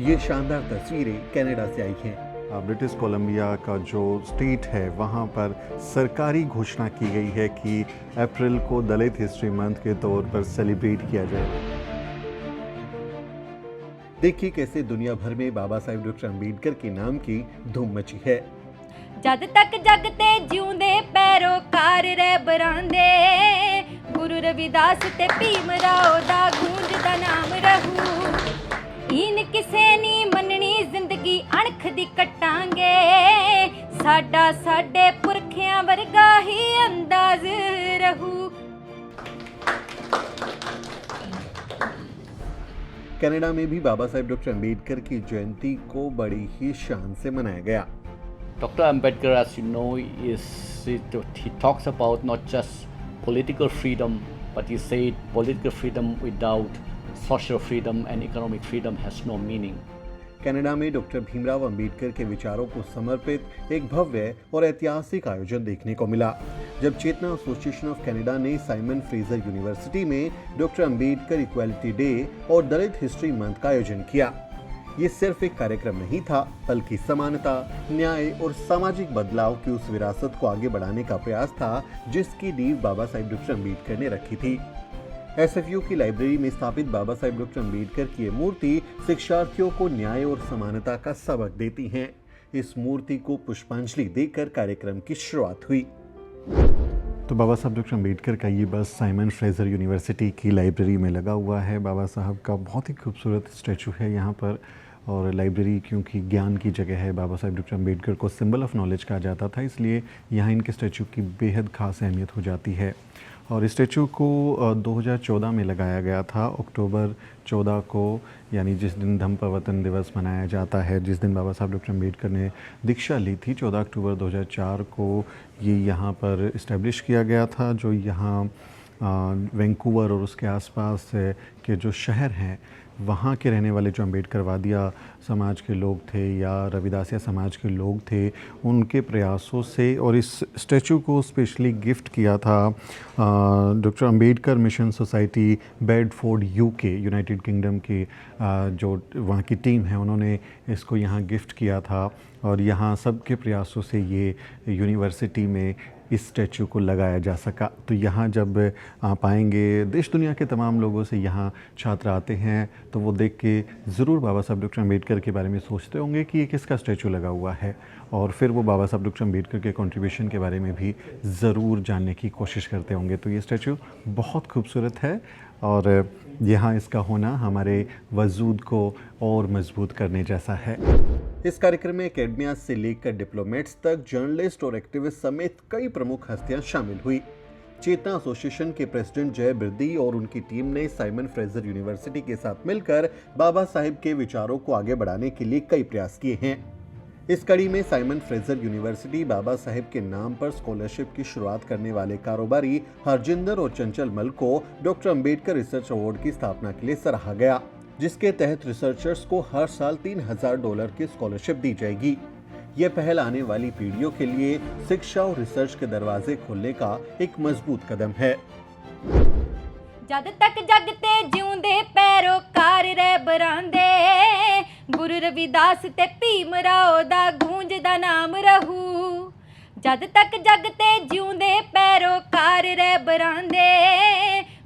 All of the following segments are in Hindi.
ये शानदार तस्वीरें कनाडा से आई हैं। ब्रिटिश कोलंबिया का जो स्टेट है वहाँ पर सरकारी घोषणा की गई है कि अप्रैल को दलित हिस्ट्री मंथ के तौर पर सेलिब्रेट किया जाए। देखिए कैसे दुनिया भर में बाबा साहेब डॉक्टर अंबेडकर के नाम की धूम मची है। जद तक जगते जिਉਂਦੇ पैरोकार रह बरांदे गुरु रविदास ते भीम राव दा गूंजदा नाम रहू इन किसे नी मननी जिंदगी अणख दी कटांगे साडा साडे पुरखियां वर्गा ही अंदाज रहू। कनाडा में भी बाबा साहेब डॉक्टर अंबेडकर की जयंती को बड़ी ही शान से मनाया गया। Dr. Ambedkar, as you know, he talks about not just political freedom, but he said political freedom without social freedom and economic freedom has no meaning. Canada में डॉक्टर भीमराव अंबेडकर के विचारों को समर्पित एक भव्य और ऐतिहासिक आयोजन देखने को मिला, जब चेतना एसोसिएशन ऑफ कनाडा ने साइमन फ्रेजर यूनिवर्सिटी में डॉक्टर अंबेडकर इक्वालिटी डे और दलित हिस्ट्री मंथ का आयोजन किया। ये सिर्फ एक कार्यक्रम नहीं था, बल्कि समानता, न्याय और सामाजिक बदलाव की उस विरासत को आगे बढ़ाने का प्रयास था जिसकी नींव बाबा साहेब डॉक्टर अंबेडकर ने रखी थी। एसएफयू की लाइब्रेरी में स्थापित बाबा साहेब डॉक्टर अंबेडकर की ये मूर्ति शिक्षार्थियों को न्याय और समानता का सबक देती है। इस मूर्ति को पुष्पांजलि देकर कार्यक्रम की शुरुआत हुई। तो बाबा साहब डॉक्टर अंबेडकर का ये बस साइमन फ्रेजर यूनिवर्सिटी की लाइब्रेरी में लगा हुआ है। बाबा साहब का बहुत ही खूबसूरत स्टैचू है यहाँ पर, और लाइब्रेरी क्योंकि ज्ञान की जगह है, बाबा साहब डॉक्टर अंबेडकर को सिंबल ऑफ नॉलेज कहा जाता था, इसलिए यहाँ इनके स्टैचू की बेहद खास अहमियत हो जाती है। और इस स्टैचू को 2014 में लगाया गया था, अक्टूबर 14 को, यानी जिस दिन धम्मप्रवर्तन दिवस मनाया जाता है, जिस दिन बाबा साहब डॉक्टर अंबेडकर ने दीक्षा ली थी। 14 अक्टूबर 2004 को ये यहाँ पर इस्टेब्लिश किया गया था, जो यहाँ वैंकूवर और उसके आसपास के जो शहर हैं वहाँ के रहने वाले जो अम्बेडकर वादिया समाज के लोग थे या रविदासिया समाज के लोग थे, उनके प्रयासों से, और इस स्टैचू को स्पेशली गिफ्ट किया था doctor Ambedkar mission society Bedford UK, United kingdom की जो वहाँ की टीम है, उन्होंने इसको यहाँ गिफ्ट किया था। और यहाँ सबके प्रयासों से ये यूनिवर्सिटी में इस स्टैचू को लगाया जा सका। तो यहाँ जब आप आएंगे, देश दुनिया के तमाम लोगों से यहाँ छात्र आते हैं, तो वो देख के ज़रूर बाबा साहब डॉक्टर अंबेडकर के बारे में सोचते होंगे कि ये किसका स्टैचू लगा हुआ है, और फिर वो बाबा साहब डॉक्टर अंबेडकर के कंट्रीब्यूशन के बारे में भी ज़रूर जानने की कोशिश करते होंगे। तो ये स्टैचू बहुत खूबसूरत है, और यहाँ इसका होना हमारे वजूद को और मजबूत करने जैसा है। इस कार्यक्रम में एकेडमिया से लेकर डिप्लोमेट्स तक जर्नलिस्ट और एक्टिविस्ट समेत कई प्रमुख हस्तियां शामिल हुई। चेतना एसोसिएशन के प्रेसिडेंट जय बिरदी और उनकी टीम ने साइमन फ्रेजर यूनिवर्सिटी के साथ मिलकर बाबा साहेब के विचारों को आगे बढ़ाने के लिए कई प्रयास किए हैं। इस कड़ी में Simon Fraser university Baba Saheb के नाम पर स्कॉलरशिप की शुरुआत करने वाले कारोबारी हरजिंदर और चंचल मल को डॉक्टर अंबेडकर रिसर्च अवार्ड की स्थापना के लिए सराहा गया, जिसके तहत रिसर्चर्स को हर साल $3000 की स्कॉलरशिप दी जाएगी। यह पहल आने वाली पीढ़ियों के लिए शिक्षा और रिसर्च के दरवाजे खोलने का एक मजबूत कदम है। जद तक जगते जिਉਂਦੇ पैरोकार रह बरांदे गुरु रविदास ते भीम राव दा गूंजदा नाम रहू जद तक जगते जिਉਂਦੇ पैरोकार रह बरांदे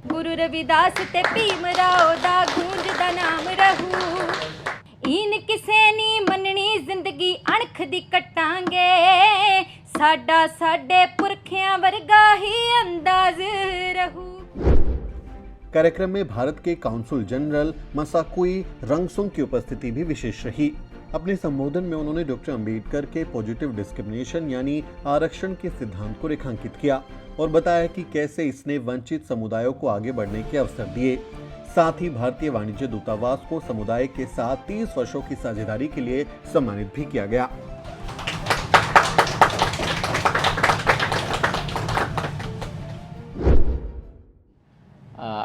गुरु रविदास ते भीम राव दा गूंजदा नाम रहू इन किसे नी मननी जिंदगी अणख दी कटांगे साडा साडे पुरखियां वर्गा ही अंदाज रहू। कार्यक्रम में भारत के काउंसल जनरल मसाकुई रंगसुंग की उपस्थिति भी विशेष रही। अपने संबोधन में उन्होंने डॉक्टर अंबेडकर के पॉजिटिव डिस्क्रिमिनेशन यानी आरक्षण के सिद्धांत को रेखांकित किया और बताया कि कैसे इसने वंचित समुदायों को आगे बढ़ने के अवसर दिए। साथ ही भारतीय वाणिज्य दूतावास को समुदाय के साथ 30 वर्षों की साझेदारी के लिए सम्मानित भी किया गया।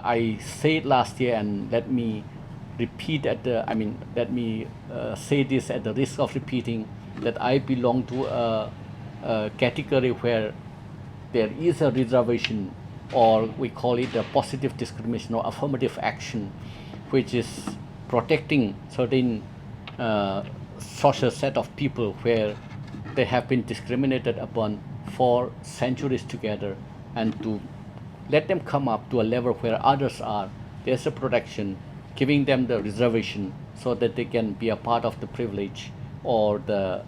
I said last year, and let me repeat let me say this at the risk of repeating, that I belong to a category where there is a reservation, or we call it a positive discrimination or affirmative action, which is protecting certain social set of people where they have been discriminated upon for centuries together, and to let them come up to a level where others are. There's a protection, giving them the reservation so that they can be a part of the privilege, or they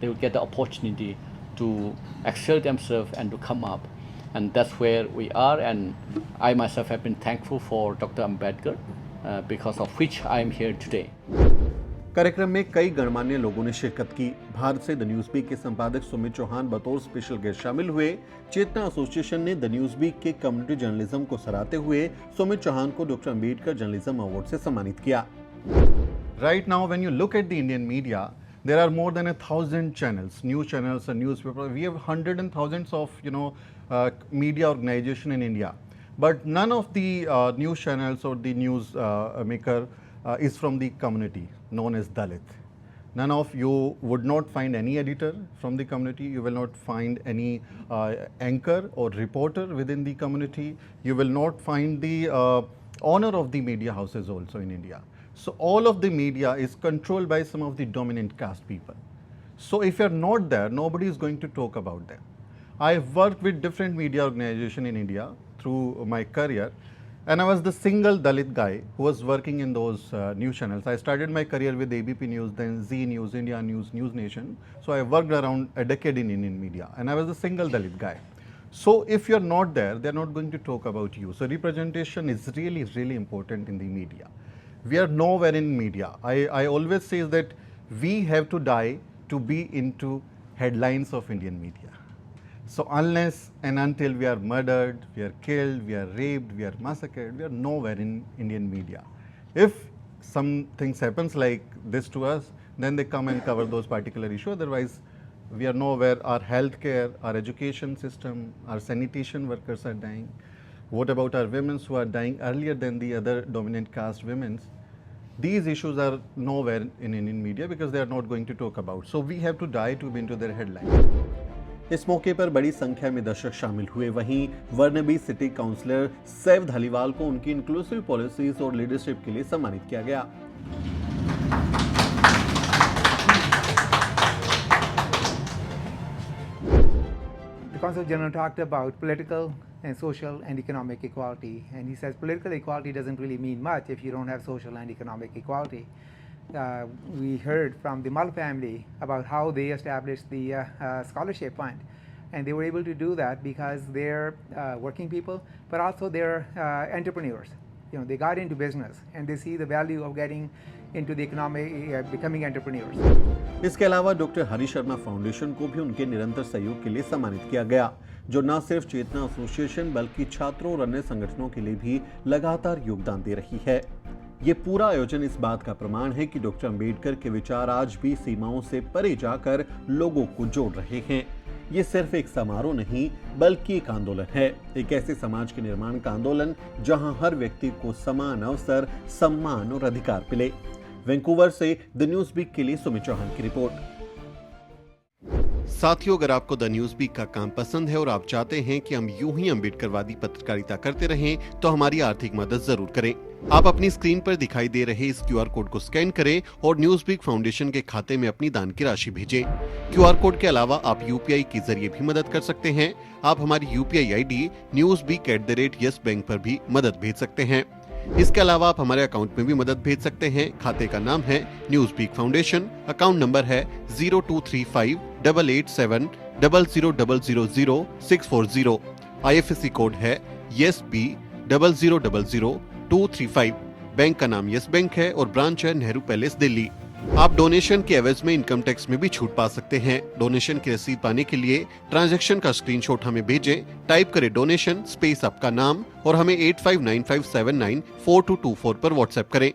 will get the opportunity to excel themselves and to come up. And that's where we are, and I myself have been thankful for Dr. Ambedkar, because of which I am here today. कार्यक्रम में कई गणमान्य लोगों ने शिरकत की। भारत से द न्यूज़वीक के संपादक सुमित चौहान बतौर स्पेशल गेस्ट शामिल हुए। चेतना एसोसिएशन ने द न्यूज़वीक के कम्युनिटी जर्नलिज्म को सराहते हुए सुमित चौहान को डॉक्टर अंबेडकर जर्नलिज्म अवार्ड से सम्मानित किया। Right now, when you look at the Indian media, there are more than 1,000 channels, news channels and newspapers. We have hundreds and thousands of media organization in India, but none of the news channels or the news maker is from the community known as Dalit. None of you would not find any editor from the community. You will not find any anchor or reporter within the community. You will not find the owner of the media houses also in India. So all of the media is controlled by some of the dominant caste people. So if you're not there, nobody is going to talk about them. I've worked with different media organizations in India through my career, and I was the single Dalit guy who was working in those news channels. I started my career with ABP News, then Zee News, India News, News Nation. So I worked around a decade in Indian media, and I was the single Dalit guy. So if you're not there, they're not going to talk about you. So representation is really, really important in the media. We are nowhere in media. I always say that we have to die to be into headlines of Indian media. So unless and until we are murdered, we are killed, we are raped, we are massacred, we are nowhere in Indian media. If some things happens like this to us, then they come and cover those particular issues. Otherwise, we are nowhere. Our healthcare, our education system, our sanitation workers are dying. What about our women who are dying earlier than the other dominant caste women? These issues are nowhere in Indian media because they are not going to talk about. So we have to die to be into their headline. इस मौके पर बड़ी संख्या में दर्शक शामिल हुए। वहीं वर्नबी सिटी काउंसलर सैफ धालीवाल को उनकी इंक्लूसिव पॉलिसीज और लीडरशिप के लिए सम्मानित किया गया। The Consul General talked about political and social and economic equality, and he says political equality doesn't really mean much if you don't have social and economic equality. We heard from the Mull family about how they established the scholarship fund, and they were able to do that because they're working people, but also they're entrepreneurs. You know, they got into business and they see the value of getting into the economic, becoming entrepreneurs. इसके अलावा डॉक्टर हरि शर्मा फाउंडेशन को भी उनके निरंतर सहयोग के लिए सम्मानित किया गया, जो न सिर्फ चेतना एसोसिएशन बल्कि छात्रों और अन्य संगठनों के लिए भी लगातार योगदान दे रही है। ये पूरा आयोजन इस बात का प्रमाण है कि डॉक्टर अंबेडकर के विचार आज भी सीमाओं से परे जाकर लोगों को जोड़ रहे हैं। ये सिर्फ एक समारोह नहीं बल्कि एक आंदोलन है, एक ऐसे समाज के निर्माण का आंदोलन जहां हर व्यक्ति को समान अवसर, सम्मान और अधिकार मिले। वैंकूवर से द न्यूज़वीक के लिए सुमित चौहान की रिपोर्ट। साथियों, अगर आपको द न्यूज़वीक का काम पसंद है और आप चाहते हैं कि हम यूं ही अंबेडकरवादी पत्रकारिता करते रहें, तो हमारी आर्थिक मदद जरूर करें। आप अपनी स्क्रीन पर दिखाई दे रहे इस QR कोड को स्कैन करें और न्यूज़वीक फाउंडेशन के खाते में अपनी दान की राशि भेजें। QR कोड के अलावा आप UPI के जरिए भी मदद कर सकते हैं। आप हमारी UPI ID newsweek@YesBank पर भी मदद भेज सकते हैं। इसके अलावा आप हमारे अकाउंट में भी मदद भेज सकते हैं। खाते का नाम है न्यूज़वीक फाउंडेशन, अकाउंट नंबर है 02358870000640। IFSC कोड है YesB0000235। बैंक का नाम यस बैंक है और ब्रांच है नेहरू पैलेस, दिल्ली। आप डोनेशन के एवज में इनकम टैक्स में भी छूट पा सकते हैं। डोनेशन की रसीद पाने के लिए ट्रांजैक्शन का स्क्रीनशॉट हमें भेजें। टाइप करें डोनेशन स्पेस आपका नाम और हमें 8595794224 पर व्हाट्सएप करें।